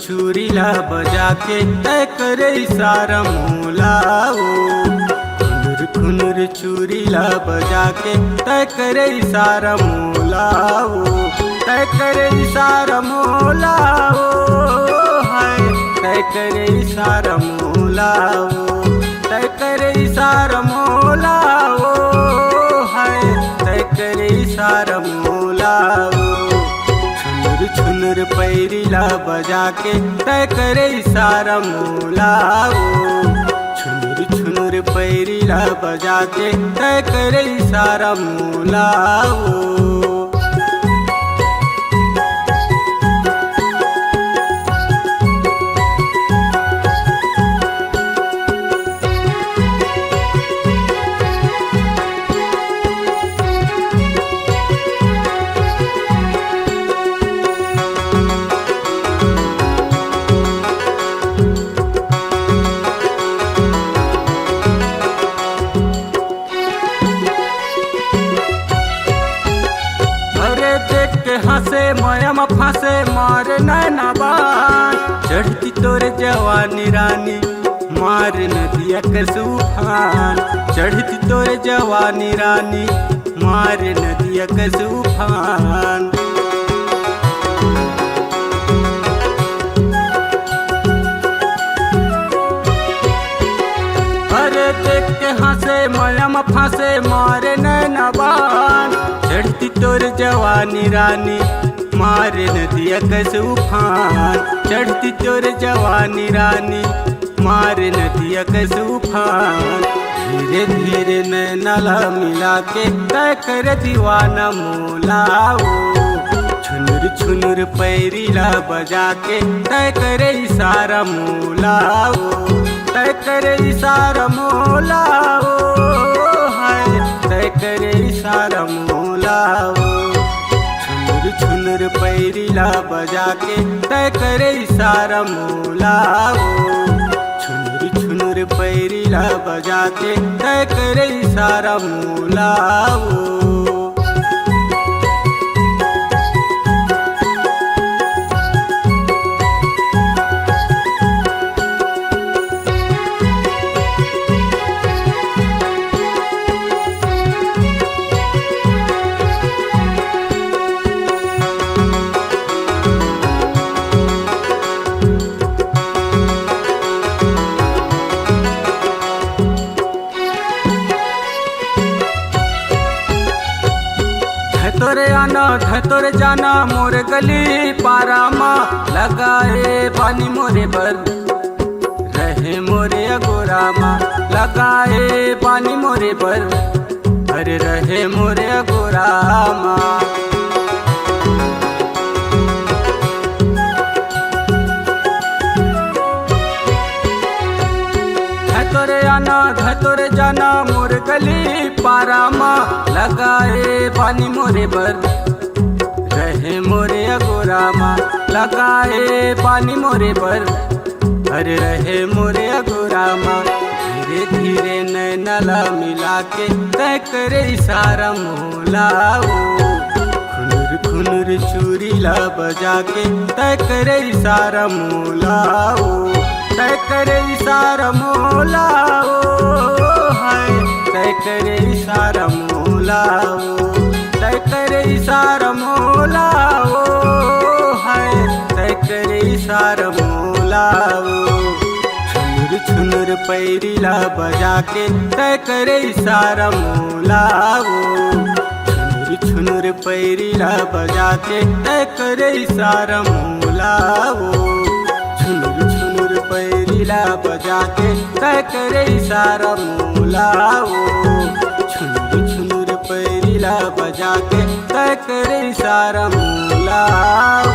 छुरीला बजा के तय करे इशारा मोलाओ। खुनुर खुनुर छुरीला बजा के तय करे इशारा मोलाओ। तय करे इशारा मोलाओ हाय तय करे इशारा मोलाओ। तय करे इशारा मोलाओ हाय तय करे इशारा मोलाओ। छुनुर छुनुर पैरीला बजा के तय करे इशारा मोलाओ। छुनुर छुनुर पैरीला बजा के तय करे इशारा मोलाओ। हंसे मयम फंसे मार नैना बान। चढ़ती तोर जवानी रानी मार नदिया के तूफान। चढ़ती तोर जवानी रानी मार नदिया के तूफान। अरे देख के हंसे मयम फंसे मार नैना बान। चढ़ती तोर जवानी रानी मार नदिया के तूफान। चढ़ती तोर जवानी रानी मार नदिया के तूफान। धीरे धीरे नैनला मिला के तय कर दीवाना मोलाओ। छुनुर छुनुर पैरीला बजा के तय करे इशारा मोलाओ। तय करे इशारा मोलाओ हाय तय करे इशारा मोलाओ। छुनुर छुनुर पैरीला बजा के तय करे इशारा मोलाओ। छुनुर छुनुर पैरीला बजा के तय करे इशारा मोलाओ। तोरे आना तोरे जाना मोर गली पारा माँ। लगाए पानी मोरे पर रहे मोरे अगोरा माँ। लगाए पानी मोरे पर अरे रहे मोरे अगोरा माँ। तोरे आना तोरे जाना मोर गली पारा माँ। लगाए पानी मोरे पर रहे मोरे अगोरा माँ। लगाए पानी मोरे पर अरे रहे मोरे अगोरा माँ। धीरे धीरे नैनला मिला के तय करे इशारा मोलाओ। खुनुर खुनुर छुरीला बजा के तय करे इशारा मोलाओ। तय करे इशारा मोलाओ हाय तय करे इशारा मोलाओ। तय करे इशारा मोलाओ हाय तय करे इशारा मोलाओ। छुनुर छुनुर पैरीला बजा के तय करे इशारा मोलाओ। छुनुर छुनुर पैरीला बजा के तय करे इशारा मोलाओ। छुनुर छुनुर पैरीला बजा के तय करे इशारा मोलाओ। छुनुर छुनुर पैरीला बजा के तय करे इशारा मोलाओ।